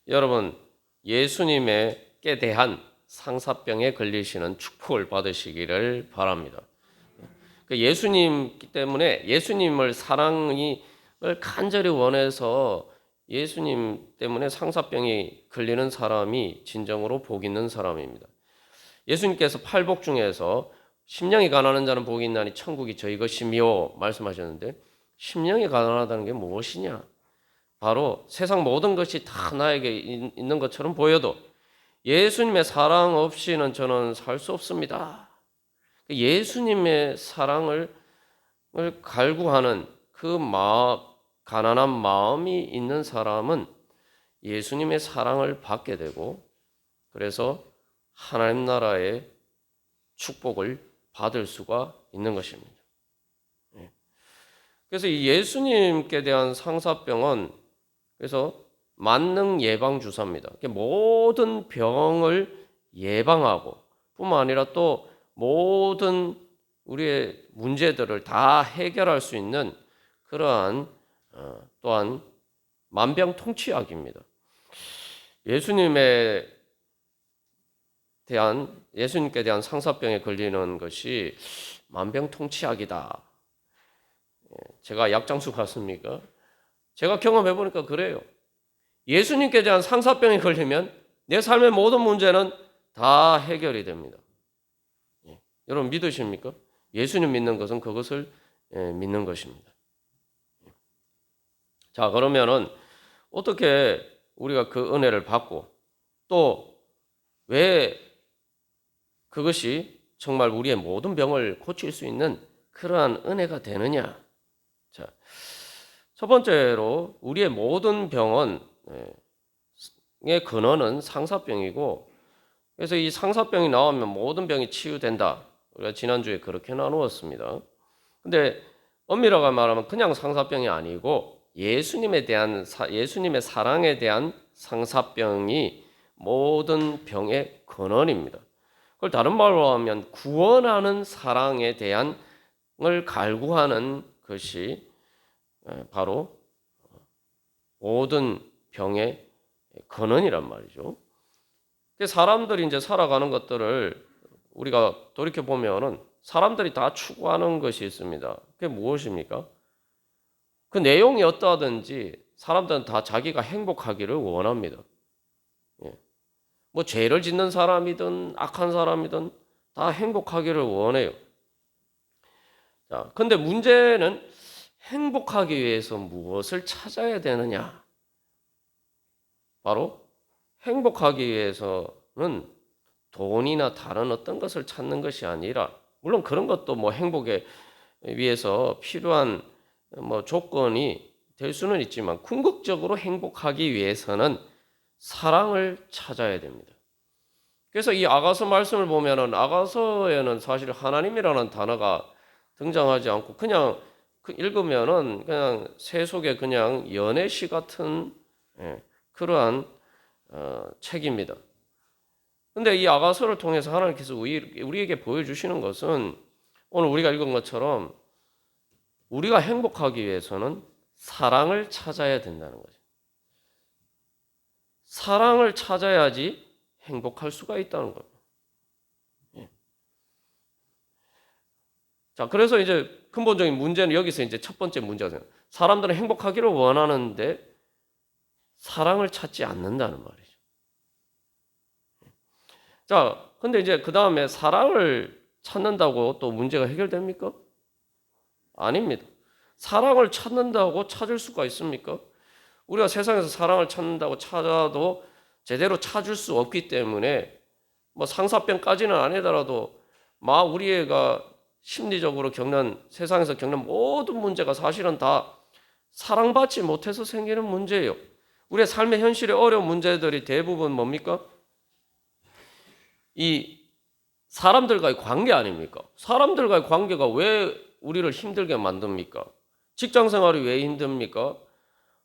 여러분, 예수님께 대한 상사병에 걸리시는 축복을 받으시기를 바랍니다. 예수님 때문에 예수님을 사랑을 간절히 원해서 예수님 때문에 상사병이 걸리는 사람이 진정으로 복 있는 사람입니다. 예수님께서 팔복 중에서 심령이 가난한 자는 복이 있나니 천국이 저희 것이며 말씀하셨는데, 심령이 가난하다는 게 무엇이냐? 바로 세상 모든 것이 다 나에게 있는 것처럼 보여도 예수님의 사랑 없이는 저는 살 수 없습니다. 예수님의 사랑을 갈구하는 그 가난한 마음이 있는 사람은 예수님의 사랑을 받게 되고, 그래서 하나님 나라의 축복을 받을 수가 있는 것입니다. 그래서 이 예수님께 대한 상사병은 그래서 만능 예방 주사입니다. 모든 병을 예방하고 뿐만 아니라 또 모든 우리의 문제들을 다 해결할 수 있는 그러한 또한 만병통치약입니다. 예수님께 대한 상사병에 걸리는 것이 만병통치약이다. 제가 약장수 같습니까? 제가 경험해 보니까 그래요. 예수님께 대한 상사병에 걸리면 내 삶의 모든 문제는 다 해결이 됩니다. 여러분 믿으십니까? 예수님 믿는 것은 그것을 믿는 것입니다. 자, 그러면은 어떻게 우리가 그 은혜를 받고 또 왜 그것이 정말 우리의 모든 병을 고칠 수 있는 그러한 은혜가 되느냐? 자, 첫 번째로 우리의 모든 병의 근원은 상사병이고, 그래서 이 상사병이 나오면 모든 병이 치유된다. 우리가 지난주에 그렇게 나누었습니다. 근데 엄밀하게 말하면 그냥 상사병이 아니고 예수님의 사랑에 대한 상사병이 모든 병의 근원입니다. 그걸 다른 말로 하면 구원하는 사랑에 대한 걸 갈구하는 것이 바로 모든 병의 근원이란 말이죠. 사람들이 이제 살아가는 것들을 우리가 돌이켜 보면은 사람들이 다 추구하는 것이 있습니다. 그게 무엇입니까? 그 내용이 어떠하든지 사람들은 다 자기가 행복하기를 원합니다. 뭐 죄를 짓는 사람이든 악한 사람이든 다 행복하기를 원해요. 자, 근데 문제는 행복하기 위해서 무엇을 찾아야 되느냐? 바로 행복하기 위해서는 돈이나 다른 어떤 것을 찾는 것이 아니라, 물론 그런 것도 뭐 행복에 위해서 필요한 뭐 조건이 될 수는 있지만, 궁극적으로 행복하기 위해서는 사랑을 찾아야 됩니다. 그래서 이 아가서 말씀을 보면은 아가서에는 사실 하나님이라는 단어가 등장하지 않고 그냥 읽으면은 그냥 세속의 그냥 연애시 같은 그러한 책입니다. 근데 이 아가서를 통해서 하나님께서 우리에게 보여주시는 것은 오늘 우리가 읽은 것처럼 우리가 행복하기 위해서는 사랑을 찾아야 된다는 거죠. 사랑을 찾아야지 행복할 수가 있다는 겁니다. 자, 그래서 이제 근본적인 문제는 여기서 이제 첫 번째 문제가 돼요. 사람들은 행복하기를 원하는데 사랑을 찾지 않는다는 말이죠. 자, 근데 이제 그 다음에 사랑을 찾는다고 또 문제가 해결됩니까? 아닙니다. 사랑을 찾는다고 찾을 수가 있습니까? 우리가 세상에서 사랑을 찾는다고 찾아도 제대로 찾을 수 없기 때문에 뭐 상사병까지는 아니더라도 우리 애가 심리적으로 세상에서 겪는 모든 문제가 사실은 다 사랑받지 못해서 생기는 문제예요. 우리의 삶의 현실의 어려운 문제들이 대부분 뭡니까? 이 사람들과의 관계 아닙니까? 사람들과의 관계가 왜 우리를 힘들게 만듭니까? 직장 생활이 왜 힘듭니까?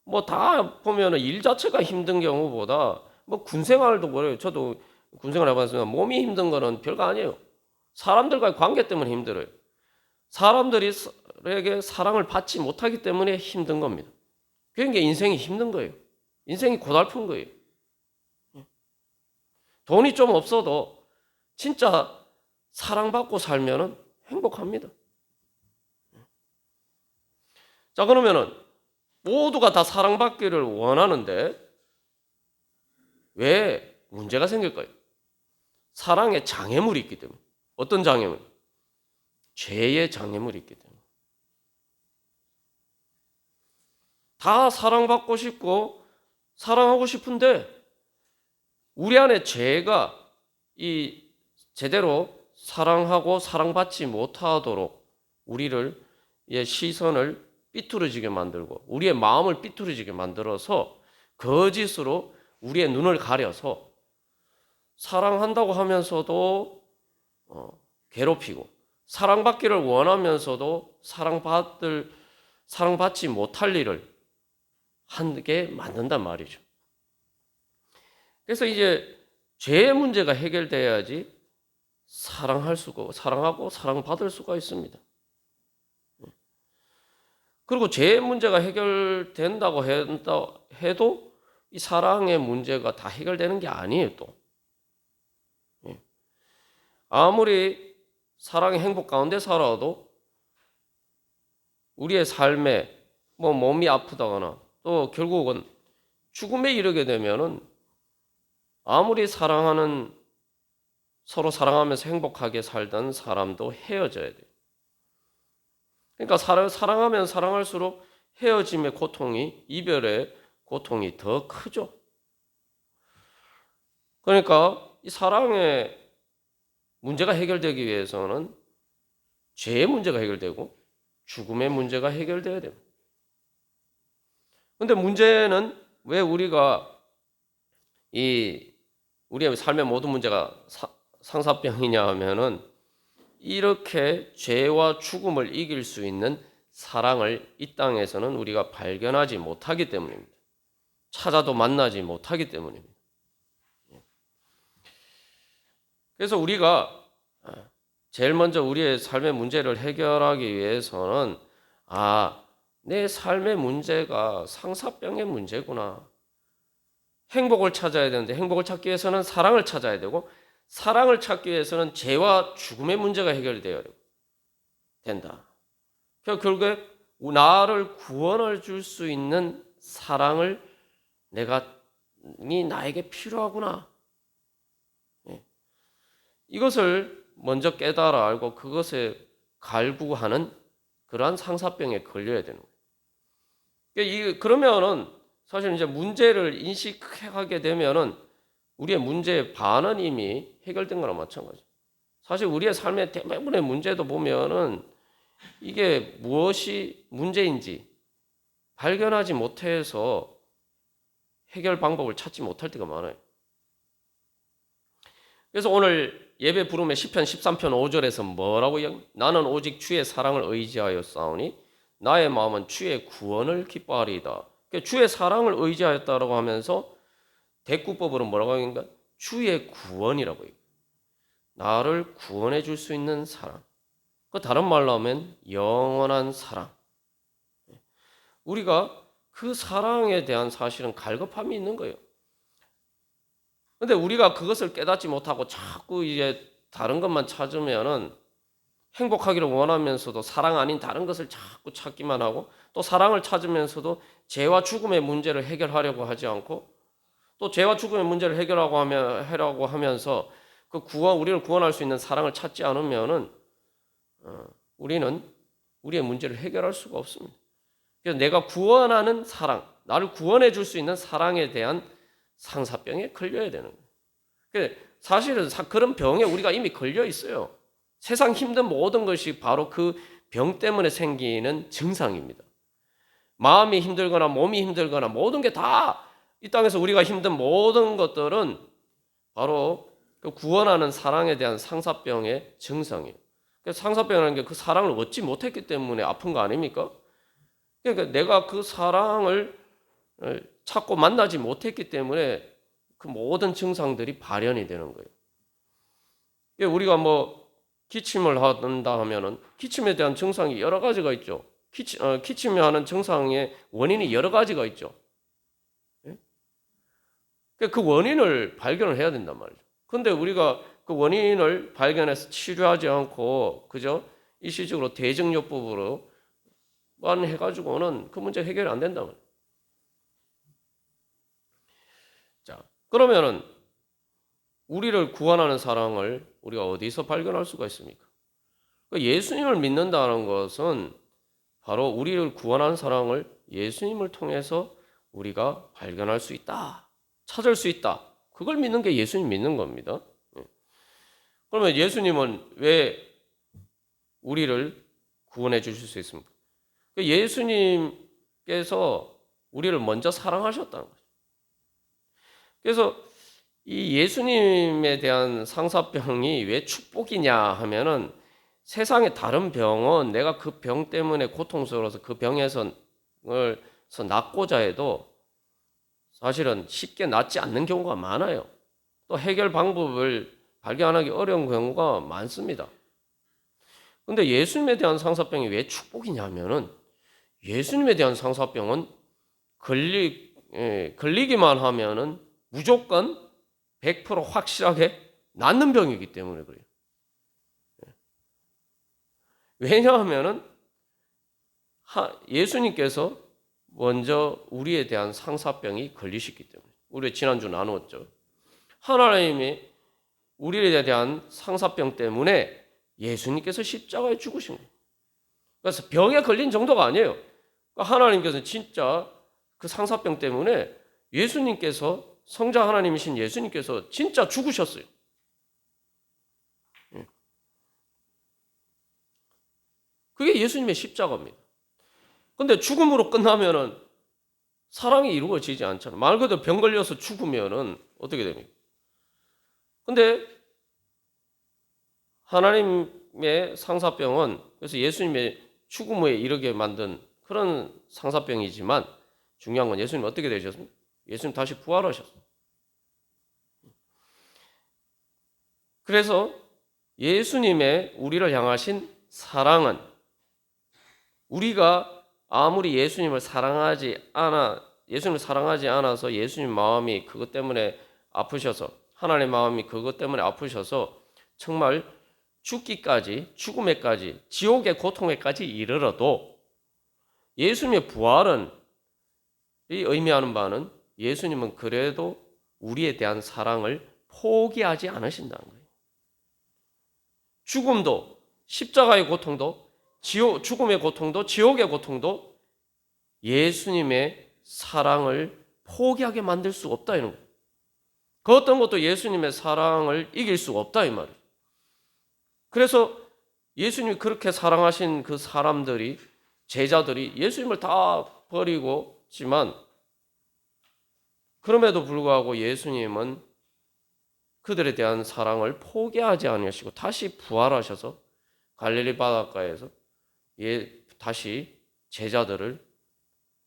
뭐 다 보면은 일 자체가 힘든 경우보다 뭐 군 생활도 그래요. 저도 군 생활 해봤으면 몸이 힘든 거는 별거 아니에요. 사람들과의 관계 때문에 힘들어요. 사람들에게 사랑을 받지 못하기 때문에 힘든 겁니다. 그러니까 인생이 힘든 거예요. 인생이 고달픈 거예요. 돈이 좀 없어도 진짜 사랑받고 살면은 행복합니다. 자, 그러면은 모두가 다 사랑받기를 원하는데 왜 문제가 생길까요? 사랑에 장애물이 있기 때문에. 어떤 장애물? 죄의 장애물이 있기 때문에. 다 사랑받고 싶고 사랑하고 싶은데 우리 안에 죄가 이 제대로 사랑하고 사랑받지 못하도록 우리를 시선을 삐뚤어지게 만들고 우리의 마음을 삐뚤어지게 만들어서 거짓으로 우리의 눈을 가려서 사랑한다고 하면서도 괴롭히고 사랑받기를 원하면서도 사랑받지 못할 일을 하게 만든단 말이죠. 그래서 이제 죄의 문제가 해결돼야지 사랑하고 사랑받을 수가 있습니다. 그리고 죄의 문제가 해결된다고 해도 이 사랑의 문제가 다 해결되는 게 아니에요, 또. 아무리 사랑의 행복 가운데 살아도 우리의 삶에 몸이 아프다거나 또 결국은 죽음에 이르게 되면은 아무리 서로 사랑하면서 행복하게 살던 사람도 헤어져야 돼요. 그러니까 사랑하면 사랑할수록 헤어짐의 고통이, 이별의 고통이 더 크죠. 그러니까 이 사랑의 문제가 해결되기 위해서는 죄의 문제가 해결되고 죽음의 문제가 해결돼야 됩니다. 그런데 문제는 왜 우리가 우리의 삶의 모든 문제가 상사병이냐 하면은 이렇게 죄와 죽음을 이길 수 있는 사랑을 이 땅에서는 우리가 발견하지 못하기 때문입니다. 찾아도 만나지 못하기 때문입니다. 그래서 우리가 제일 먼저 우리의 삶의 문제를 해결하기 위해서는 내 삶의 문제가 상사병의 문제구나. 행복을 찾아야 되는데 행복을 찾기 위해서는 사랑을 찾아야 되고 사랑을 찾기 위해서는 죄와 죽음의 문제가 해결되어야 된다. 결국에 나를 구원을 줄 수 있는 사랑을 나에게 필요하구나. 이것을 먼저 깨달아 알고 그것에 갈구하는 그러한 상사병에 걸려야 되는 거예요. 그러면은 사실 이제 문제를 인식하게 되면은 우리의 문제의 반은 이미 해결된 거랑 마찬가지죠. 사실 우리의 삶의 대부분의 문제도 보면은 이게 무엇이 문제인지 발견하지 못해서 해결 방법을 찾지 못할 때가 많아요. 그래서 오늘 예배 부름의 시편 13편 5절에서 뭐라고 나는 오직 주의 사랑을 의지하여 싸우니 나의 마음은 주의 구원을 기뻐하리이다. 그러니까 주의 사랑을 의지하였다라고 하면서 대꾸법으로 뭐라고 하는가? 주의 구원이라고 해요. 나를 구원해 줄 수 있는 사랑. 그 다른 말로 하면 영원한 사랑. 우리가 그 사랑에 대한 사실은 갈급함이 있는 거예요. 근데 우리가 그것을 깨닫지 못하고 자꾸 이제 다른 것만 찾으면은 행복하기를 원하면서도 사랑 아닌 다른 것을 자꾸 찾기만 하고 또 사랑을 찾으면서도 죄와 죽음의 문제를 해결하려고 하지 않고 또 죄와 죽음의 문제를 해결하고 하면서 우리를 구원할 수 있는 사랑을 찾지 않으면은 우리는 우리의 문제를 해결할 수가 없습니다. 그래서 내가 구원하는 사랑, 나를 구원해 줄 수 있는 사랑에 대한 상사병에 걸려야 되는 거예요. 사실은 그런 병에 우리가 이미 걸려 있어요. 세상 힘든 모든 것이 바로 그 병 때문에 생기는 증상입니다. 마음이 힘들거나 몸이 힘들거나 모든 게 다 이 땅에서 우리가 힘든 모든 것들은 바로 그 구원하는 사랑에 대한 상사병의 증상이에요. 상사병이라는 게 그 사랑을 얻지 못했기 때문에 아픈 거 아닙니까? 그러니까 내가 그 사랑을 찾고 만나지 못했기 때문에 그 모든 증상들이 발현이 되는 거예요. 우리가 기침을 한다 하면은 기침에 대한 증상이 여러 가지가 있죠. 기침이 하는 증상의 원인이 여러 가지가 있죠. 그 원인을 발견을 해야 된단 말이죠. 근데 우리가 그 원인을 발견해서 치료하지 않고 그저 일시적으로 대증요법으로만 해가지고는 그 문제 해결이 안 된다 말이에요. 자, 그러면은 우리를 구원하는 사랑을 우리가 어디서 발견할 수가 있습니까? 예수님을 믿는다는 것은 바로 우리를 구원하는 사랑을 예수님을 통해서 우리가 발견할 수 있다. 찾을 수 있다. 그걸 믿는 게 예수님 믿는 겁니다. 그러면 예수님은 왜 우리를 구원해 주실 수 있습니까? 예수님께서 우리를 먼저 사랑하셨다는 거죠. 그래서 이 예수님에 대한 상사병이 왜 축복이냐 하면은 세상의 다른 병은 내가 그 병 때문에 고통스러워서 그 병에서 낫고자 해도 사실은 쉽게 낫지 않는 경우가 많아요. 또 해결 방법을 발견하기 어려운 경우가 많습니다. 근데 예수님에 대한 상사병이 왜 축복이냐면은 예수님에 대한 상사병은 걸리기만 하면은 무조건 100% 확실하게 낫는 병이기 때문에 그래요. 왜냐하면은 예수님께서 먼저 우리에 대한 상사병이 걸리셨기 때문에. 우리 지난주 나누었죠. 하나님이 우리에 대한 상사병 때문에 예수님께서 십자가에 죽으신 거예요. 그래서 병에 걸린 정도가 아니에요. 하나님께서 진짜 그 상사병 때문에 예수님께서 성자 하나님이신 예수님께서 진짜 죽으셨어요. 그게 예수님의 십자가입니다. 근데 죽음으로 끝나면은 사랑이 이루어지지 않잖아요. 말 그대로 병 걸려서 죽으면은 어떻게 됩니까? 근데 하나님의 상사병은 그래서 예수님의 죽음에 이르게 만든 그런 상사병이지만 중요한 건 예수님 어떻게 되셨습니까? 예수님 다시 부활하셨어요. 그래서 예수님의 우리를 향하신 사랑은 우리가 아무리 예수님을 사랑하지 않아서 예수님 마음이 그것 때문에 아프셔서 하나님의 마음이 그것 때문에 아프셔서 정말 죽기까지 죽음에까지 지옥의 고통에까지 이르러도 예수님의 부활은 이 의미하는 바는 예수님은 그래도 우리에 대한 사랑을 포기하지 않으신다는 거예요. 죽음도 십자가의 고통도 죽음의 고통도 지옥의 고통도 예수님의 사랑을 포기하게 만들 수 없다 이런 거예요. 그 어떤 것도 예수님의 사랑을 이길 수가 없다 이 말이에요. 그래서 예수님이 그렇게 사랑하신 그 사람들이 제자들이 예수님을 다 버리고지만 그럼에도 불구하고 예수님은 그들에 대한 사랑을 포기하지 않으시고 다시 부활하셔서 갈릴리 바닷가에서 다시 제자들을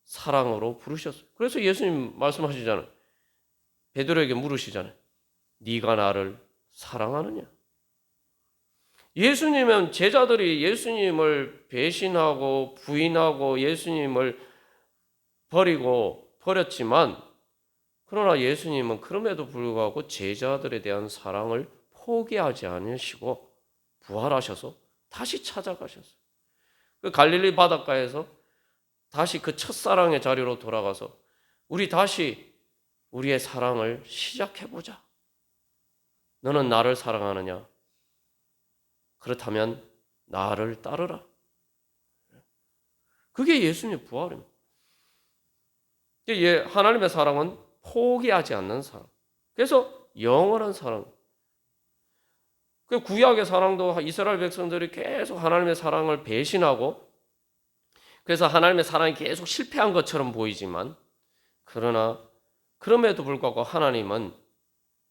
사랑으로 부르셨어요. 그래서 예수님 말씀하시잖아요. 베드로에게 물으시잖아요. 네가 나를 사랑하느냐? 예수님은 제자들이 예수님을 배신하고 부인하고 예수님을 버렸지만 그러나 예수님은 그럼에도 불구하고 제자들에 대한 사랑을 포기하지 않으시고 부활하셔서 다시 찾아가셨어요. 그 갈릴리 바닷가에서 다시 그 첫사랑의 자리로 돌아가서 우리 다시 우리의 사랑을 시작해보자. 너는 나를 사랑하느냐? 그렇다면 나를 따르라. 그게 예수님의 부활입니다. 하나님의 사랑은 포기하지 않는 사랑. 그래서 영원한 사랑. 그 구약의 사랑도 이스라엘 백성들이 계속 하나님의 사랑을 배신하고 그래서 하나님의 사랑이 계속 실패한 것처럼 보이지만 그러나 그럼에도 불구하고 하나님은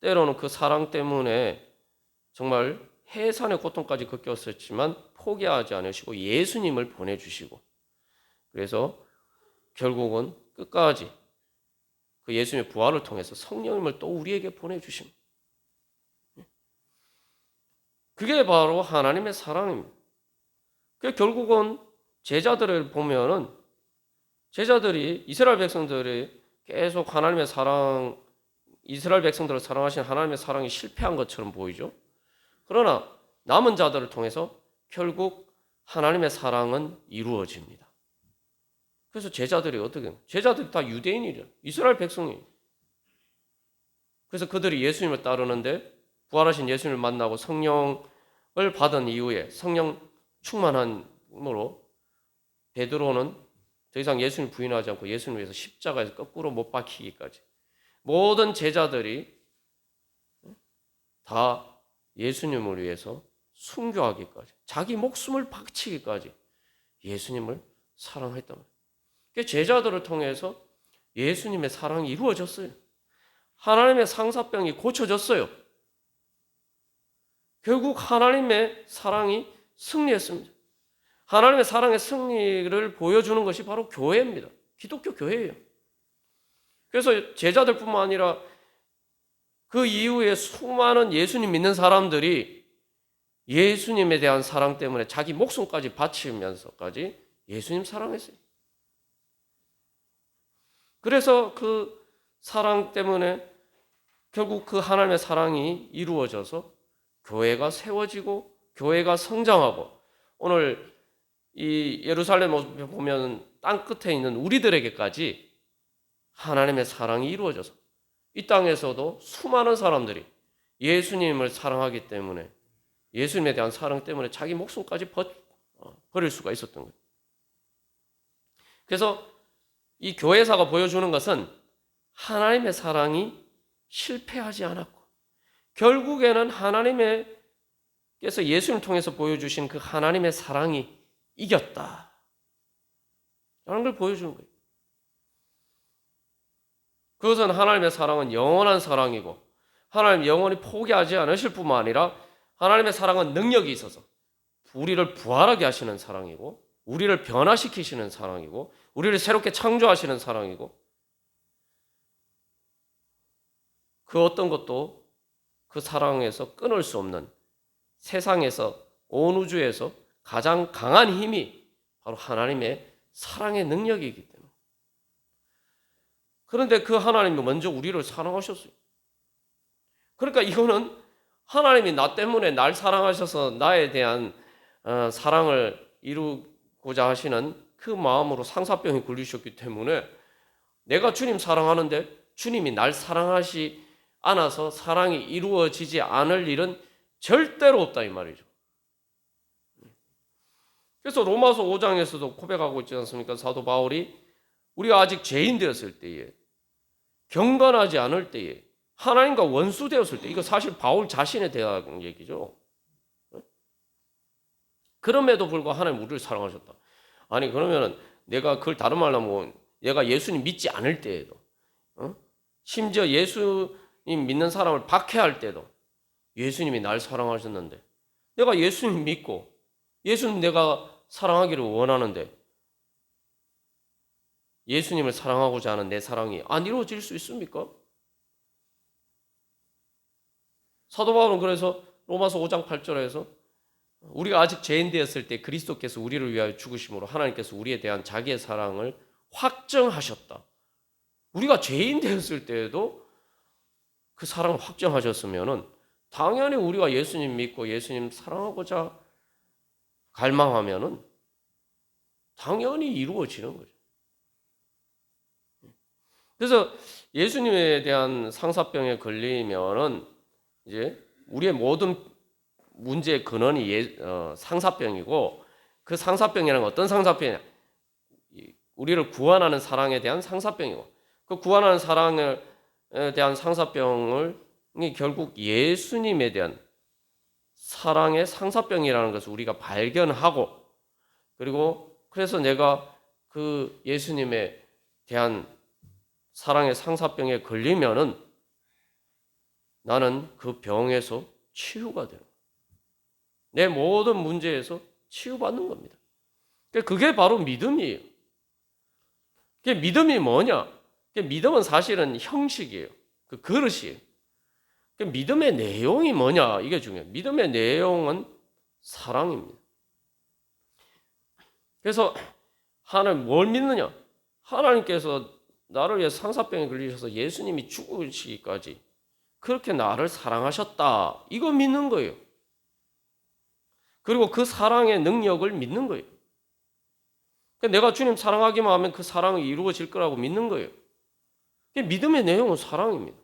때로는 그 사랑 때문에 정말 해산의 고통까지 겪었었지만 포기하지 않으시고 예수님을 보내주시고 그래서 결국은 끝까지 그 예수님의 부활을 통해서 성령님을 또 우리에게 보내주십니다. 그게 바로 하나님의 사랑입니다. 결국은 제자들을 보면은 제자들이 이스라엘 백성들이 계속 하나님의 사랑을 이스라엘 백성들을 사랑하신 하나님의 사랑이 실패한 것처럼 보이죠. 그러나 남은 자들을 통해서 결국 하나님의 사랑은 이루어집니다. 그래서 제자들이 어떻게 해요? 제자들이 다 유대인이죠. 이스라엘 백성이. 그래서 그들이 예수님을 따르는데 부활하신 예수님을 만나고 성령을 받은 이후에 성령 충만함으로 베드로는 더 이상 예수님을 부인하지 않고 예수님을 위해서 십자가에서 거꾸로 못 박히기까지 모든 제자들이 다 예수님을 위해서 순교하기까지 자기 목숨을 바치기까지 예수님을 사랑했단 말이에요. 제자들을 통해서 예수님의 사랑이 이루어졌어요. 하나님의 상사병이 고쳐졌어요. 결국 하나님의 사랑이 승리했습니다. 하나님의 사랑의 승리를 보여주는 것이 바로 교회입니다. 기독교 교회예요. 그래서 제자들뿐만 아니라 그 이후에 수많은 예수님 믿는 사람들이 예수님에 대한 사랑 때문에 자기 목숨까지 바치면서까지 예수님 사랑했어요. 그래서 그 사랑 때문에 결국 그 하나님의 사랑이 이루어져서 교회가 세워지고 교회가 성장하고 오늘 이 예루살렘 보면 땅 끝에 있는 우리들에게까지 하나님의 사랑이 이루어져서 이 땅에서도 수많은 사람들이 예수님을 사랑하기 때문에 예수님에 대한 사랑 때문에 자기 목숨까지 버릴 수가 있었던 거예요. 그래서 이 교회사가 보여주는 것은 하나님의 사랑이 실패하지 않았고 결국에는 하나님께서 예수님을 통해서 보여주신 그 하나님의 사랑이 이겼다 라는 걸 보여주는 거예요. 그것은 하나님의 사랑은 영원한 사랑이고 하나님 영원히 포기하지 않으실 뿐만 아니라 하나님의 사랑은 능력이 있어서 우리를 부활하게 하시는 사랑이고 우리를 변화시키시는 사랑이고 우리를 새롭게 창조하시는 사랑이고 그 어떤 것도 그 사랑에서 끊을 수 없는 세상에서 온 우주에서 가장 강한 힘이 바로 하나님의 사랑의 능력이기 때문에 그런데 그 하나님이 먼저 우리를 사랑하셨어요. 그러니까 이거는 하나님이 나 때문에 날 사랑하셔서 나에 대한 사랑을 이루고자 하시는 그 마음으로 상사병이 걸리셨기 때문에 내가 주님 사랑하는데 주님이 날 사랑하시 않아서 사랑이 이루어지지 않을 일은 절대로 없다 이 말이죠. 그래서 로마서 5장에서도 고백하고 있지 않습니까? 사도 바울이 우리가 아직 죄인 되었을 때에 경건하지 않을 때에 하나님과 원수 되었을 때 이거 사실 바울 자신에 대한 얘기죠. 그럼에도 불구하고 하나님 우리를 사랑하셨다. 아니 그러면은 내가 그걸 다른 말로 하면 내가 예수님 믿지 않을 때에도 심지어 예수님 믿는 사람을 박해할 때도 예수님이 날 사랑하셨는데 내가 예수님 믿고 예수님 내가 사랑하기를 원하는데 예수님을 사랑하고자 하는 내 사랑이 안 이루어질 수 있습니까? 사도 바울은 그래서 로마서 5장 8절에서 우리가 아직 죄인 되었을 때 그리스도께서 우리를 위하여 죽으심으로 하나님께서 우리에 대한 자기의 사랑을 확정하셨다. 우리가 죄인 되었을 때에도 그 사랑을 확정하셨으면은 당연히 우리가 예수님 믿고 예수님 사랑하고자 갈망하면은 당연히 이루어지는 거죠. 그래서 예수님에 대한 상사병에 걸리면은 이제 우리의 모든 문제의 근원이 상사병이고 그 상사병이란 건 어떤 상사병이냐? 우리를 구원하는 사랑에 대한 상사병이고 그 구원하는 사랑에 대한 상사병이 결국 예수님에 대한 사랑의 상사병이라는 것을 우리가 발견하고 그리고 그래서 내가 그 예수님에 대한 사랑의 상사병에 걸리면은 나는 그 병에서 치유가 되는 거예요. 내 모든 문제에서 치유받는 겁니다. 그게 바로 믿음이에요. 그게 믿음이 뭐냐? 믿음은 사실은 형식이에요. 그 그릇이에요. 믿음의 내용이 뭐냐? 이게 중요해요. 믿음의 내용은 사랑입니다. 그래서 하나님 뭘 믿느냐? 하나님께서 나를 위해 상사병에 걸리셔서 예수님이 죽으시기까지 그렇게 나를 사랑하셨다. 이거 믿는 거예요. 그리고 그 사랑의 능력을 믿는 거예요. 내가 주님 사랑하기만 하면 그 사랑이 이루어질 거라고 믿는 거예요. 믿음의 내용은 사랑입니다.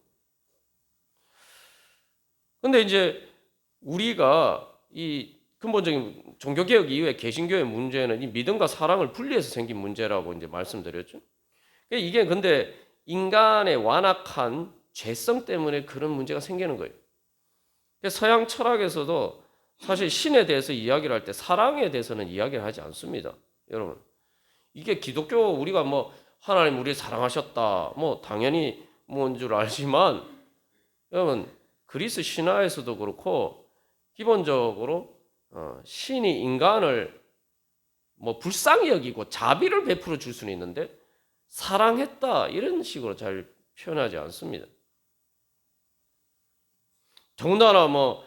근데 이제 우리가 이 근본적인 종교개혁 이후에 개신교의 문제는 이 믿음과 사랑을 분리해서 생긴 문제라고 이제 말씀드렸죠. 이게 근데 인간의 완악한 죄성 때문에 그런 문제가 생기는 거예요. 서양 철학에서도 사실 신에 대해서 이야기를 할 때 사랑에 대해서는 이야기를 하지 않습니다. 여러분. 이게 기독교 우리가 뭐 하나님 우리를 사랑하셨다. 뭐 당연히 뭔 줄 알지만 여러분 그리스 신화에서도 그렇고 기본적으로 신이 인간을 뭐 불쌍히 여기고 자비를 베풀어 줄 수는 있는데 사랑했다 이런 식으로 잘 표현하지 않습니다. 더군다나 뭐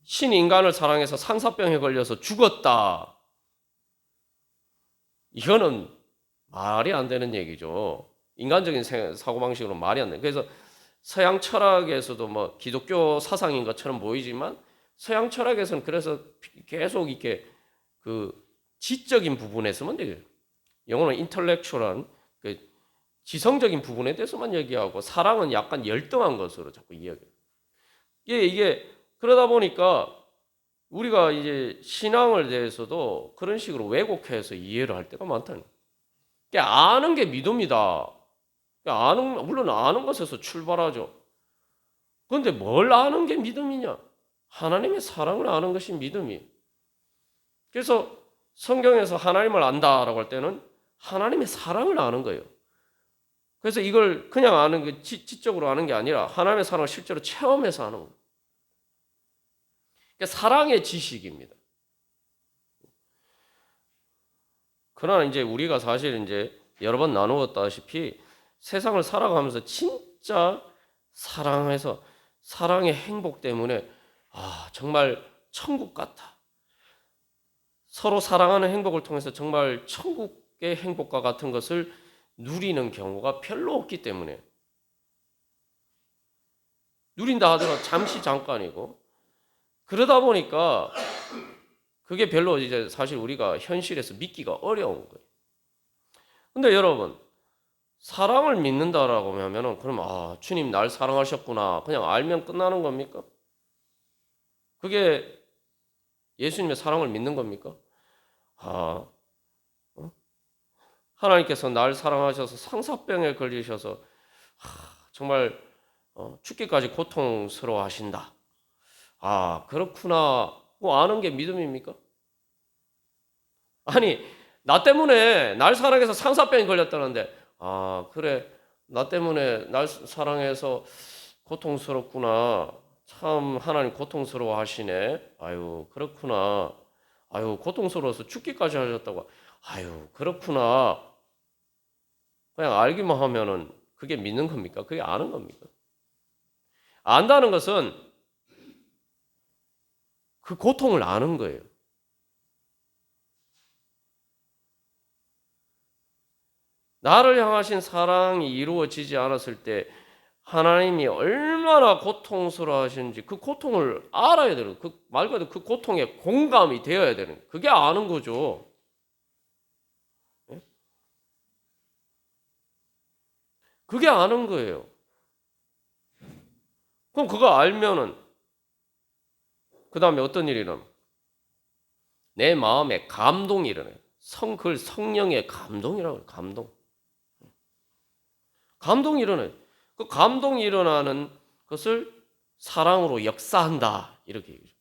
신이 인간을 사랑해서 상사병에 걸려서 죽었다. 이거는 말이 안 되는 얘기죠. 인간적인 사고방식으로 말이 안 돼. 그래서 서양 철학에서도 뭐 기독교 사상인 것처럼 보이지만 서양 철학에서는 그래서 계속 이렇게 그 지적인 부분에서만 얘기해요. 영어는 인텔렉츄얼한 그 지성적인 부분에 대해서만 얘기하고 사랑은 약간 열등한 것으로 자꾸 이야기해요. 이게 그러다 보니까 우리가 이제 신앙을 대해서도 그런 식으로 왜곡해서 이해를 할 때가 많다는 거예요. 아는 게 믿음이다. 물론 아는 것에서 출발하죠. 그런데 뭘 아는 게 믿음이냐? 하나님의 사랑을 아는 것이 믿음이에요. 그래서 성경에서 하나님을 안다라고 할 때는 하나님의 사랑을 아는 거예요. 그래서 이걸 그냥 아는 게 지적으로 아는 게 아니라 하나님의 사랑을 실제로 체험해서 아는 거예요. 사랑의 지식입니다. 그러나 이제 우리가 사실 이제 여러 번 나누었다시피 세상을 살아가면서 진짜 사랑해서 사랑의 행복 때문에 정말 천국 같아. 서로 사랑하는 행복을 통해서 정말 천국의 행복과 같은 것을 누리는 경우가 별로 없기 때문에 누린다 하더라도 잠시 잠깐이고 그러다 보니까 그게 별로 이제 사실 우리가 현실에서 믿기가 어려운 거예요. 근데 여러분 사랑을 믿는다라고 하면은 그럼 주님 날 사랑하셨구나 그냥 알면 끝나는 겁니까? 그게 예수님의 사랑을 믿는 겁니까? 하나님께서 날 사랑하셔서 상사병에 걸리셔서 정말 죽기까지 고통스러워하신다. 그렇구나. 아는 게 믿음입니까? 아니 나 때문에 날 사랑해서 상사병에 걸렸다는데 그래 나 때문에 날 사랑해서 고통스럽구나. 참 하나님 고통스러워 하시네. 아유 그렇구나. 아유 고통스러워서 죽기까지 하셨다고. 아유 그렇구나. 그냥 알기만 하면은 그게 믿는 겁니까? 그게 아는 겁니까? 안다는 것은 그 고통을 아는 거예요. 나를 향하신 사랑이 이루어지지 않았을 때 하나님이 얼마나 고통스러워 하시는지 그 고통을 알아야 되는 말 그대로 그 고통에 공감이 되어야 되는 그게 아는 거죠. 그게 아는 거예요. 그럼 그거 알면은 그 다음에 어떤 일이 일어나? 내 마음에 감동이 일어나요. 그걸 성령의 감동이라고 해요. 감동이 일어나요. 그 감동이 일어나는 것을 사랑으로 역사한다. 이렇게 얘기죠.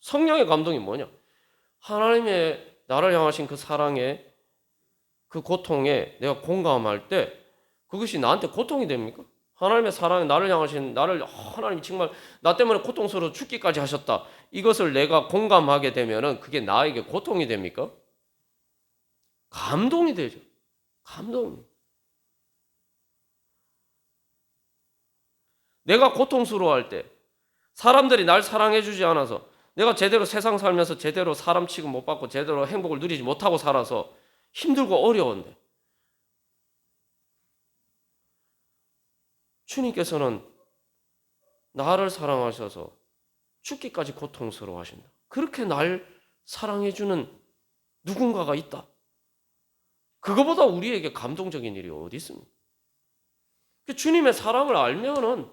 성령의 감동이 뭐냐? 하나님의 나를 향하신 그 사랑에 그 고통에 내가 공감할 때 그것이 나한테 고통이 됩니까? 하나님의 사랑에 나를 향하신 하나님 정말 나 때문에 고통스러워 죽기까지 하셨다. 이것을 내가 공감하게 되면은 그게 나에게 고통이 됩니까? 감동이 되죠. 감동. 내가 고통스러워할 때 사람들이 날 사랑해주지 않아서 내가 제대로 세상 살면서 제대로 사람 취급 못 받고 제대로 행복을 누리지 못하고 살아서 힘들고 어려운데 주님께서는 나를 사랑하셔서 죽기까지 고통스러워하신다. 그렇게 날 사랑해주는 누군가가 있다. 그거보다 우리에게 감동적인 일이 어디 있습니까? 주님의 사랑을 알면은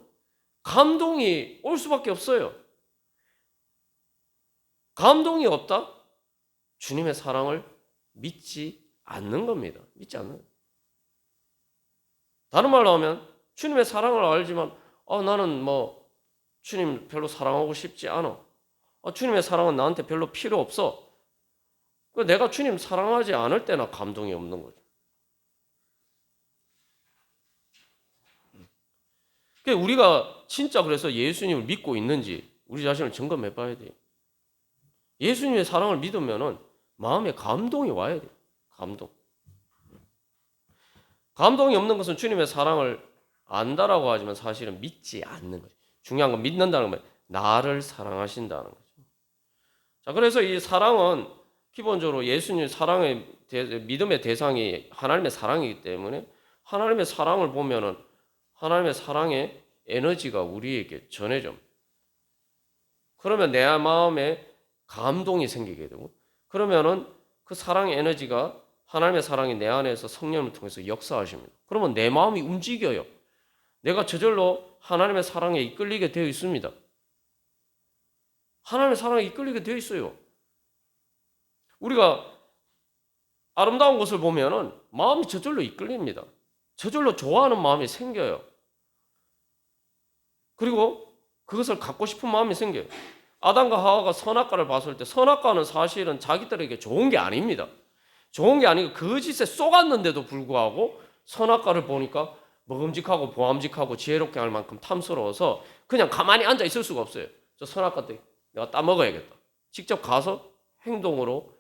감동이 올 수밖에 없어요. 감동이 없다? 주님의 사랑을 믿지 않는 겁니다. 믿지 않는. 다른 말로 하면 주님의 사랑을 알지만 나는 뭐 주님 별로 사랑하고 싶지 않아. 주님의 사랑은 나한테 별로 필요 없어. 내가 주님 사랑하지 않을 때나 감동이 없는 거죠. 우리가 진짜 그래서 예수님을 믿고 있는지 우리 자신을 점검해 봐야 돼요. 예수님의 사랑을 믿으면은 마음에 감동이 와야 돼요. 감동이 없는 것은 주님의 사랑을 안다라고 하지만 사실은 믿지 않는 거죠. 중요한 건 믿는다는 건 나를 사랑하신다는 거죠. 자, 그래서 이 사랑은 기본적으로 예수님 사랑의 믿음의 대상이 하나님의 사랑이기 때문에 하나님의 사랑을 보면은 하나님의 사랑의 에너지가 우리에게 전해져. 그러면 내 마음에 감동이 생기게 되고, 그러면은 그 사랑의 에너지가 하나님의 사랑이 내 안에서 성령을 통해서 역사하십니다. 그러면 내 마음이 움직여요. 내가 저절로 하나님의 사랑에 이끌리게 되어 있습니다. 하나님의 사랑에 이끌리게 되어 있어요. 우리가 아름다운 것을 보면은 마음이 저절로 이끌립니다. 저절로 좋아하는 마음이 생겨요. 그리고 그것을 갖고 싶은 마음이 생겨요. 아담과 하와가 선악과를 봤을 때 선악과는 사실은 자기들에게 좋은 게 아닙니다. 좋은 게 아니고 그 짓에 쏘갔는데도 불구하고 선악과를 보니까 먹음직하고 보암직하고 지혜롭게 할 만큼 탐스러워서 그냥 가만히 앉아 있을 수가 없어요. 저 선악과 때 내가 따먹어야겠다. 직접 가서 행동으로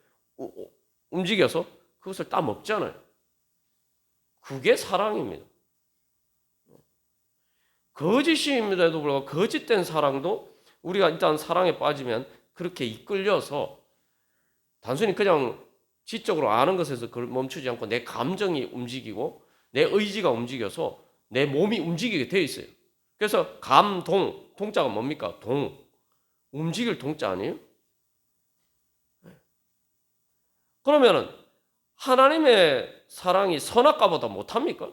움직여서 그것을 따먹잖아요. 그게 사랑입니다. 거짓임에도 불구하고 거짓된 사랑도 우리가 일단 사랑에 빠지면 그렇게 이끌려서 단순히 그냥 지적으로 아는 것에서 그걸 멈추지 않고 내 감정이 움직이고 내 의지가 움직여서 내 몸이 움직이게 되어 있어요. 그래서 감동, 동자가 뭡니까? 움직일 동자 아니에요? 그러면은 하나님의 사랑이 선악과보다 못합니까?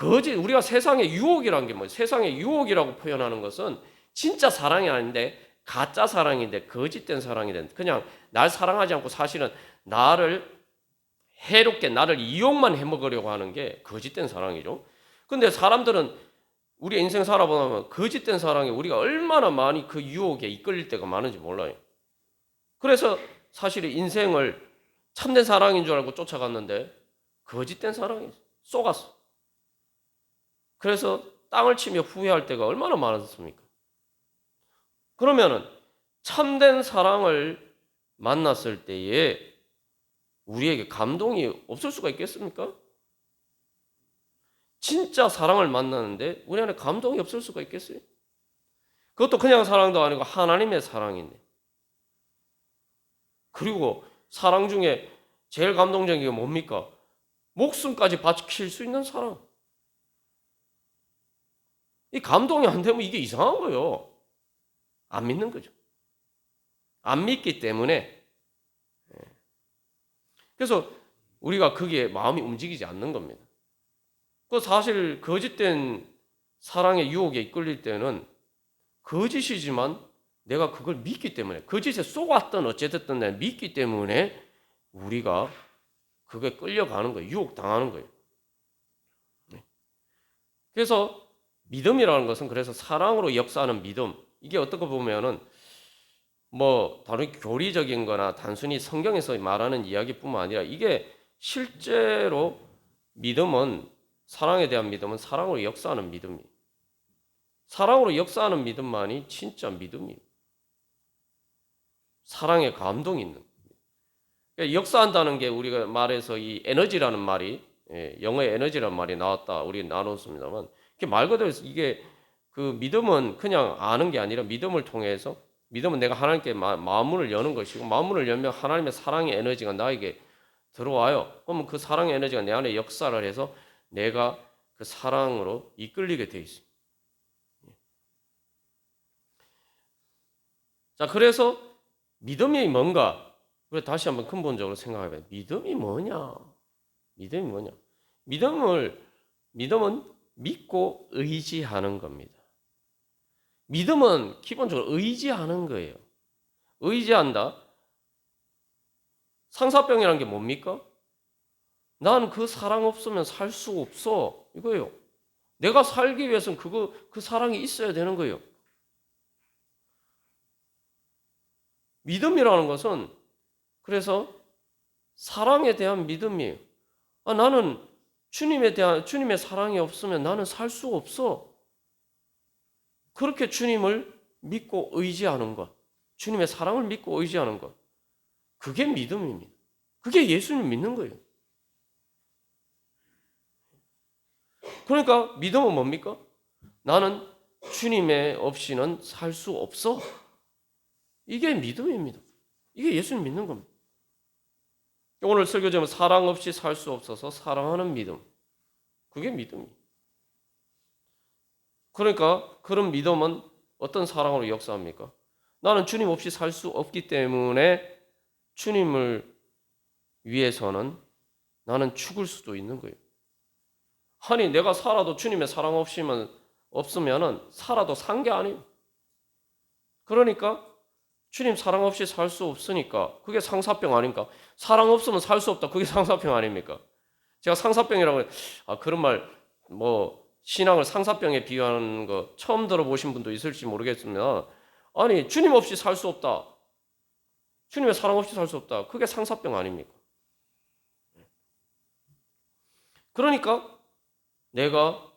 우리가 세상의 유혹이라는 게 뭐예요? 세상의 유혹이라고 표현하는 것은 진짜 사랑이 아닌데 가짜 사랑인데 거짓된 사랑인데 그냥 날 사랑하지 않고 사실은 나를 해롭게 나를 이용만 해먹으려고 하는 게 거짓된 사랑이죠. 근데 사람들은 우리 인생 살아보면 거짓된 사랑에 우리가 얼마나 많이 그 유혹에 이끌릴 때가 많은지 몰라요. 그래서 사실 인생을 참된 사랑인 줄 알고 쫓아갔는데 거짓된 사랑이 쏘갔어. 그래서 땅을 치며 후회할 때가 얼마나 많았습니까? 그러면은 참된 사랑을 만났을 때에 우리에게 감동이 없을 수가 있겠습니까? 진짜 사랑을 만나는데 우리 안에 감동이 없을 수가 있겠어요? 그것도 그냥 사랑도 아니고 하나님의 사랑인데. 그리고 사랑 중에 제일 감동적인 게 뭡니까? 목숨까지 바칠 수 있는 사랑. 이 감동이 안 되면 이게 이상한 거예요. 안 믿는 거죠. 안 믿기 때문에. 그래서 우리가 거기에 마음이 움직이지 않는 겁니다. 그 사실 거짓된 사랑의 유혹에 이끌릴 때는 거짓이지만 내가 그걸 믿기 때문에 거짓에 쏘았던 어찌됐든 내가 믿기 때문에 우리가 그게 끌려가는 거예요. 유혹당하는 거예요. 그래서 믿음이라는 것은 그래서 사랑으로 역사하는 믿음. 이게 어떻게 보면은 다른 교리적인 거나 단순히 성경에서 말하는 이야기뿐만 아니라 이게 실제로 믿음은 사랑에 대한 믿음은 사랑으로 역사하는 믿음이에요. 사랑으로 역사하는 믿음만이 진짜 믿음이에요. 사랑에 감동이 있는 거예요. 역사한다는 게 우리가 말해서 이 에너지라는 말이 영어의 에너지라는 말이 나왔다. 우리 나눴습니다만 말 그대로 이게 그 믿음은 그냥 아는 게 아니라 믿음을 통해서 믿음은 내가 하나님께 마음문을 여는 것이고 마음문을 열면 하나님의 사랑의 에너지가 나에게 들어와요. 그러면 그 사랑의 에너지가 내 안에 역사를 해서 내가 그 사랑으로 이끌리게 돼 있습니다. 자, 그래서 믿음이 뭔가? 그래 다시 한번 근본적으로 생각해봐요. 믿음이 뭐냐? 믿음이 뭐냐? 믿음은 믿고 의지하는 겁니다. 믿음은 기본적으로 의지하는 거예요. 의지한다. 상사병이란 게 뭡니까? 난 그 사랑 없으면 살 수 없어. 이거예요. 내가 살기 위해서는 그 사랑이 있어야 되는 거예요. 믿음이라는 것은 그래서 사랑에 대한 믿음이에요. 나는 주님의 사랑이 없으면 나는 살 수 없어. 그렇게 주님을 믿고 의지하는 것, 주님의 사랑을 믿고 의지하는 것, 그게 믿음입니다. 그게 예수님 믿는 거예요. 그러니까 믿음은 뭡니까? 나는 주님의 없이는 살 수 없어. 이게 믿음입니다. 이게 예수님 믿는 겁니다. 오늘 설교 제목 사랑 없이 살 수 없어서 사랑하는 믿음. 그게 믿음이에요. 그러니까 그런 믿음은 어떤 사랑으로 역사합니까? 나는 주님 없이 살 수 없기 때문에 주님을 위해서는 나는 죽을 수도 있는 거예요. 아니 내가 살아도 주님의 사랑 없으면은 살아도 산 게 아니에요. 그러니까 주님 사랑 없이 살 수 없으니까 그게 상사병 아닙니까? 사랑 없으면 살 수 없다. 그게 상사병 아닙니까? 제가 상사병이라고 그런 말 신앙을 상사병에 비유하는 거 처음 들어보신 분도 있을지 모르겠으면 아니 주님 없이 살 수 없다. 주님의 사랑 없이 살 수 없다. 그게 상사병 아닙니까? 그러니까 내가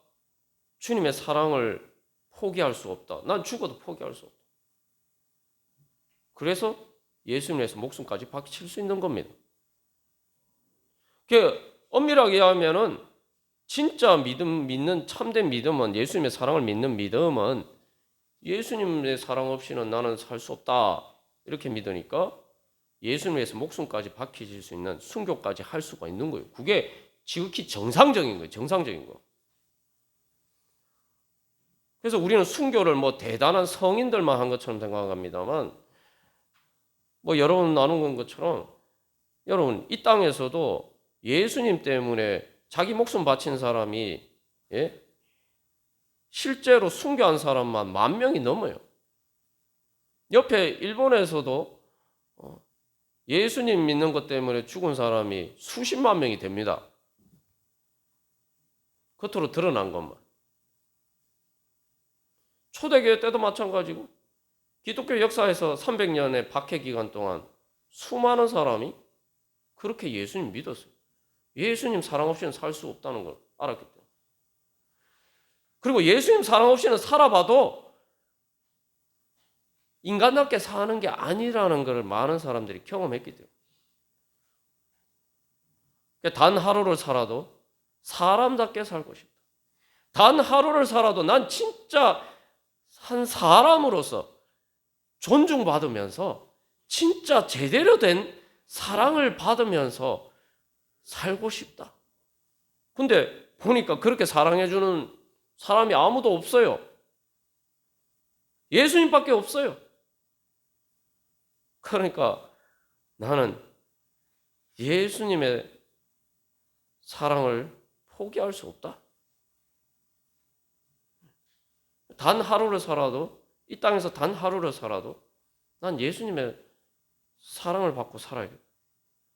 주님의 사랑을 포기할 수 없다. 난 죽어도 포기할 수 없다. 그래서 예수님 위해서 목숨까지 바칠 수 있는 겁니다. 엄밀하게 하면은 진짜 믿는 참된 믿음은 예수님의 사랑을 믿는 믿음은 예수님의 사랑 없이는 나는 살 수 없다. 이렇게 믿으니까 예수님 위해서 목숨까지 바쳐질 수 있는 순교까지 할 수가 있는 거예요. 그게 지극히 정상적인 거예요. 정상적인 거. 그래서 우리는 순교를 대단한 성인들만 한 것처럼 생각합니다만 여러분 나눈 것처럼 여러분 이 땅에서도 예수님 때문에 자기 목숨 바친 사람이 실제로 순교한 사람만 10,000명이 넘어요. 옆에 일본에서도 예수님 믿는 것 때문에 죽은 사람이 수십만 명이 됩니다. 겉으로 드러난 것만. 초대교회 때도 마찬가지고 기독교 역사에서 300년의 박해 기간 동안 수많은 사람이 그렇게 예수님 믿었어요. 예수님 사랑 없이는 살 수 없다는 걸 알았기 때문에. 그리고 예수님 사랑 없이는 살아봐도 인간답게 사는 게 아니라는 걸 많은 사람들이 경험했기 때문에. 단 하루를 살아도 사람답게 살고 싶다. 단 하루를 살아도 난 진짜 한 사람으로서 존중받으면서 진짜 제대로 된 사랑을 받으면서 살고 싶다. 근데 보니까 그렇게 사랑해주는 사람이 아무도 없어요. 예수님밖에 없어요. 그러니까 나는 예수님의 사랑을 포기할 수 없다. 단 하루를 살아도 이 땅에서 단 하루를 살아도 난 예수님의 사랑을 받고 살아야겠다.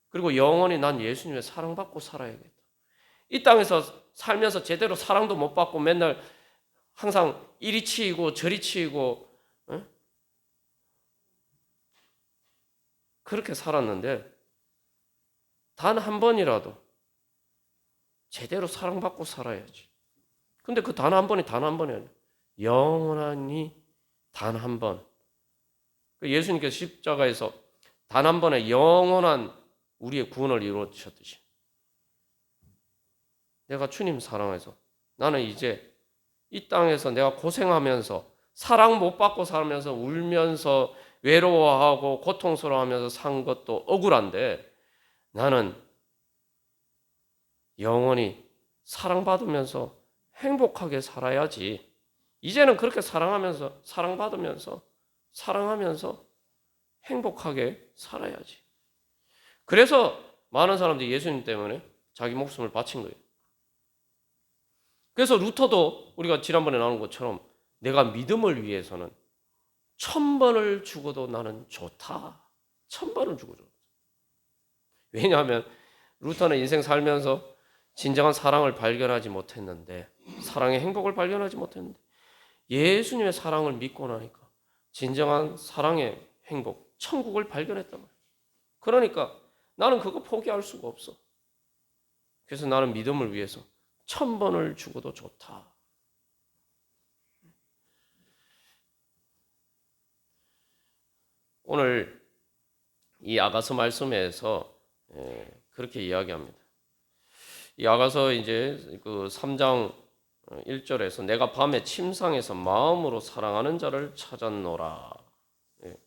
그리고 영원히 난 예수님의 사랑받고 살아야겠다. 이 땅에서 살면서 제대로 사랑도 못 받고 맨날 항상 이리 치이고 저리 치이고 그렇게 살았는데 단 한 번이라도 제대로 사랑받고 살아야지. 근데 그 단 한 번이 단 한 번이 아니에요. 영원히 단 한 번. 예수님께서 십자가에서 단 한 번의 영원한 우리의 구원을 이루어주셨듯이 내가 주님 사랑해서 나는 이제 이 땅에서 내가 고생하면서 사랑 못 받고 살면서 울면서 외로워하고 고통스러워하면서 산 것도 억울한데 나는 영원히 사랑받으면서 행복하게 살아야지. 이제는 그렇게 사랑하면서, 사랑받으면서, 사랑하면서 행복하게 살아야지. 그래서 많은 사람들이 예수님 때문에 자기 목숨을 바친 거예요. 그래서 루터도 우리가 지난번에 나눈 것처럼 내가 믿음을 위해서는 1000번을 죽어도 나는 좋다. 1000번을 죽어도. 왜냐하면 루터는 인생 살면서 진정한 사랑을 발견하지 못했는데, 사랑의 행복을 발견하지 못했는데, 예수님의 사랑을 믿고 나니까 진정한 사랑의 행복, 천국을 발견했단 말이에요. 그러니까 나는 그거 포기할 수가 없어. 그래서 나는 믿음을 위해서 1000번을 죽어도 좋다. 오늘 이 아가서 말씀에서 그렇게 이야기합니다. 이 아가서 이제 그 3장 1절에서 내가 밤에 침상에서 마음으로 사랑하는 자를 찾았노라. 예.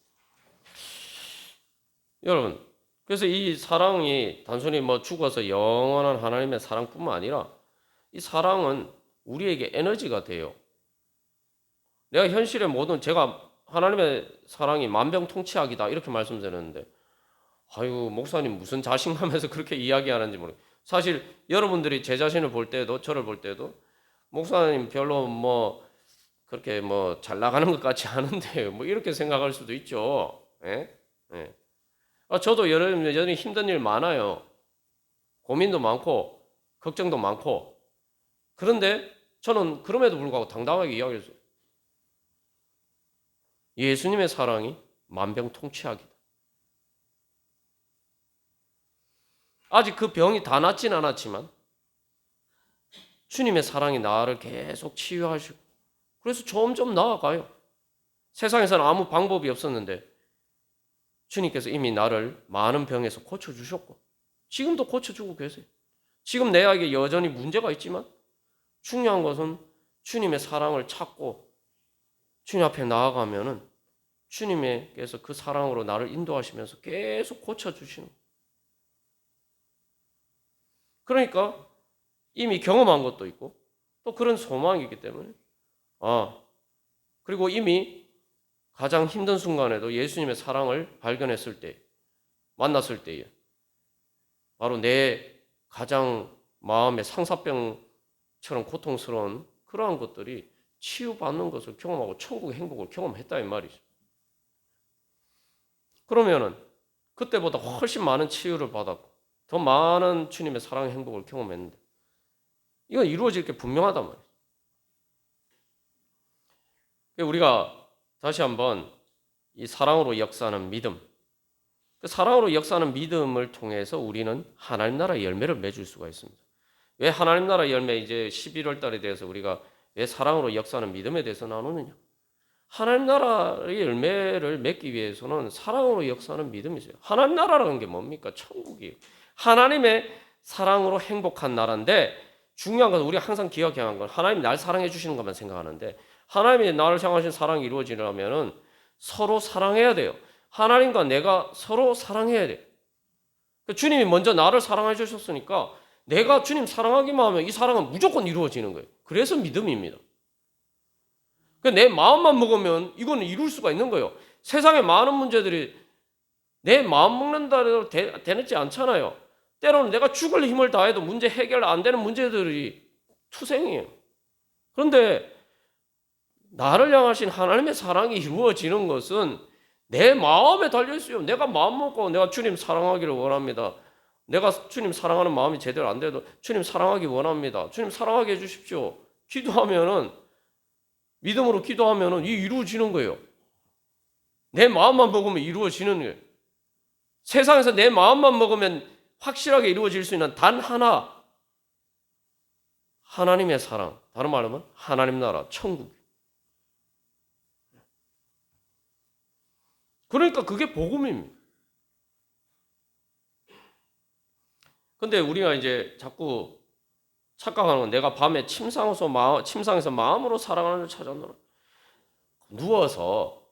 여러분, 그래서 이 사랑이 단순히 뭐 죽어서 영원한 하나님의 사랑뿐만 아니라 이 사랑은 우리에게 에너지가 돼요. 내가 현실의 모든 제가 하나님의 사랑이 만병통치약이다 이렇게 말씀드렸는데, 아유 목사님 무슨 자신감에서 그렇게 이야기하는지 모르겠어요. 사실 여러분들이 제 자신을 볼 때도, 저를 볼 때도 목사님 별로 뭐 그렇게 뭐 잘 나가는 것 같지 않은데 뭐 이렇게 생각할 수도 있죠. 예? 예. 저도 여전히 힘든 일 많아요. 고민도 많고 걱정도 많고. 그런데 저는 그럼에도 불구하고 당당하게 이야기했어요. 예수님의 사랑이 만병통치약이다. 아직 그 병이 다 낫진 않았지만 주님의 사랑이 나를 계속 치유하시고, 그래서 점점 나아가요. 세상에서는 아무 방법이 없었는데 주님께서 이미 나를 많은 병에서 고쳐주셨고 지금도 고쳐주고 계세요. 지금 내에게 여전히 문제가 있지만 중요한 것은 주님의 사랑을 찾고 주님 앞에 나아가면은 주님께서 그 사랑으로 나를 인도하시면서 계속 고쳐주시는 거예요. 그러니까 이미 경험한 것도 있고 또 그런 소망이 있기 때문에 그리고 이미 가장 힘든 순간에도 예수님의 사랑을 발견했을 때, 만났을 때에 바로 내 가장 마음의 상사병처럼 고통스러운 그러한 것들이 치유받는 것을 경험하고 천국의 행복을 경험했다 이 말이죠. 그러면은 그때보다 훨씬 많은 치유를 받았고 더 많은 주님의 사랑의 행복을 경험했는데 이건 이루어질 게 분명하단 말이에요. 우리가 다시 한번 이 사랑으로 역사하는 믿음, 그 사랑으로 역사하는 믿음을 통해서 우리는 하나님 나라의 열매를 맺을 수가 있습니다. 왜 하나님 나라의 열매 이제 11월 달에 대해서 우리가 왜 사랑으로 역사하는 믿음에 대해서 나누느냐? 하나님 나라의 열매를 맺기 위해서는 사랑으로 역사하는 믿음이 있어요. 하나님 나라라는 게 뭡니까? 천국이에요. 하나님의 사랑으로 행복한 나라인데 중요한 것은 우리가 항상 기억해야 하는 건 하나님이 날 사랑해 주시는 것만 생각하는데 하나님이 나를 향하신 사랑이 이루어지려면 서로 사랑해야 돼요. 하나님과 내가 서로 사랑해야 돼요. 주님이 먼저 나를 사랑해 주셨으니까 내가 주님 사랑하기만 하면 이 사랑은 무조건 이루어지는 거예요. 그래서 믿음입니다. 내 마음만 먹으면 이거는 이룰 수가 있는 거예요. 세상에 많은 문제들이 내 마음 먹는다 해도 되지 않잖아요. 때로는 내가 죽을 힘을 다해도 문제 해결 안 되는 문제들이 투생이에요. 그런데 나를 향하신 하나님의 사랑이 이루어지는 것은 내 마음에 달려있어요. 내가 마음 먹고 내가 주님 사랑하기를 원합니다. 내가 주님 사랑하는 마음이 제대로 안 돼도 주님 사랑하기 원합니다. 주님 사랑하게 해주십시오. 기도하면은 믿음으로 기도하면은 이루어지는 거예요. 내 마음만 먹으면 이루어지는 거예요. 세상에서 내 마음만 먹으면 확실하게 이루어질 수 있는 단 하나, 하나님의 사랑. 다른 말로 하면 하나님 나라, 천국. 그러니까 그게 복음입니다. 근데 우리가 이제 자꾸 착각하는 건 내가 밤에 침상에서 마음으로 사랑하는 자 찾았노라. 누워서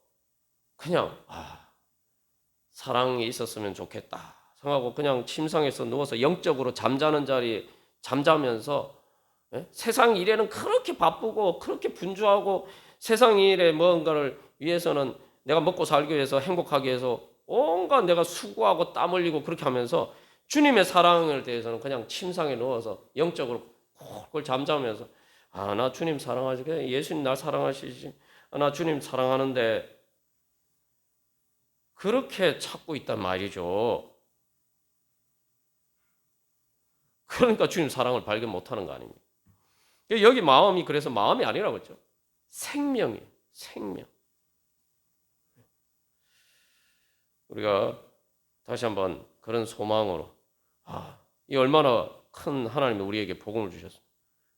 그냥 사랑이 있었으면 좋겠다 생각하고 그냥 침상에서 누워서 영적으로 잠자는 자리에 잠자면서 세상 일에는 그렇게 바쁘고 그렇게 분주하고 세상 일에 뭔가를 위해서는 내가 먹고 살기 위해서 행복하기 위해서 온갖 내가 수고하고 땀 흘리고 그렇게 하면서 주님의 사랑에 대해서는 그냥 침상에 누워서 영적으로 콜콜 잠자면서 나 주님 사랑하지. 예수님 날 사랑하시지. 나 주님 사랑하는데 그렇게 찾고 있단 말이죠. 그러니까 주님 사랑을 발견 못하는 거 아닙니까? 여기 마음이 그래서 마음이 아니라고 했죠. 생명이에요. 생명. 우리가 다시 한번 그런 소망으로 이 얼마나 큰 하나님이 우리에게 복음을 주셨습니다.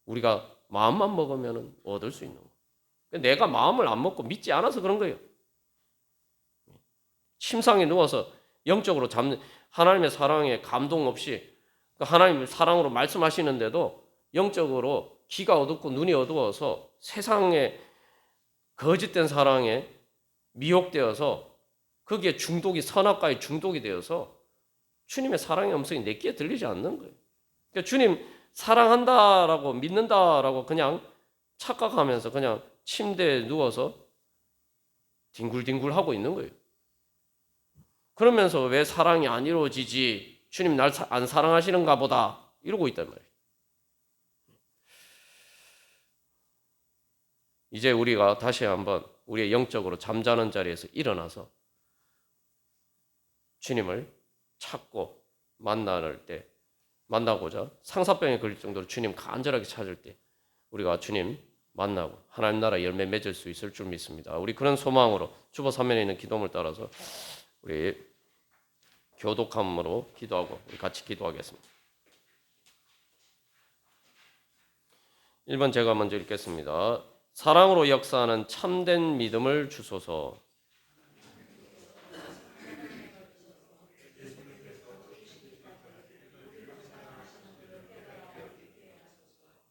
우리가 마음만 먹으면 얻을 수 있는 거예요. 내가 마음을 안 먹고 믿지 않아서 그런 거예요. 침상에 누워서 영적으로 잠든 하나님의 사랑에 감동 없이 하나님의 사랑으로 말씀하시는데도 영적으로 귀가 어둡고 눈이 어두워서 세상의 거짓된 사랑에 미혹되어서 거기에 중독이 선악과에 중독이 되어서 주님의 사랑의 음성이 내 귀에 들리지 않는 거예요. 그러니까 주님 사랑한다라고 믿는다라고 그냥 착각하면서 그냥 침대에 누워서 뒹굴뒹굴 하고 있는 거예요. 그러면서 왜 사랑이 안 이루어지지? 주님 날 안 사랑하시는가 보다 이러고 있단 말이에요. 이제 우리가 다시 한번 우리의 영적으로 잠자는 자리에서 일어나서 주님을 찾고 만나고자 상사병에 걸릴 정도로 주님 간절하게 찾을 때 우리가 주님 만나고 하나님 나라 열매 맺을 수 있을 줄 믿습니다. 우리 그런 소망으로 주보 3면에 있는 기도문을 따라서 우리 교독함으로 기도하고 우리 같이 기도하겠습니다. 1번 제가 먼저 읽겠습니다. 사랑으로 역사하는 참된 믿음을 주소서.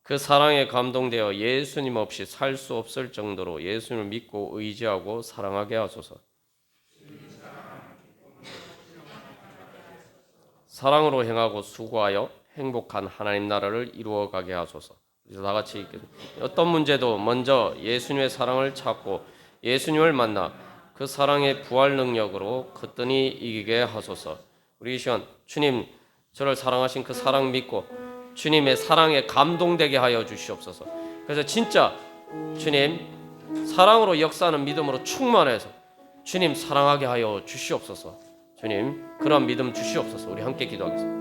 그 사랑에 감동되어 예수님 없이 살 수 없을 정도로 예수님을 믿고 의지하고 사랑하게 하소서. 사랑으로 행하고 수고하여 행복한 하나님 나라를 이루어가게 하소서. 그래서 다 같이 어떤 문제도 먼저 예수님의 사랑을 찾고 예수님을 만나 그 사랑의 부활 능력으로 거뜬히 이기게 하소서. 우리 이 시간 주님 저를 사랑하신 그 사랑 믿고 주님의 사랑에 감동되게 하여 주시옵소서. 그래서 진짜 주님 사랑으로 역사하는 믿음으로 충만해서 주님 사랑하게 하여 주시옵소서. 주님 그런 믿음 주시옵소서. 우리 함께 기도하겠습니다.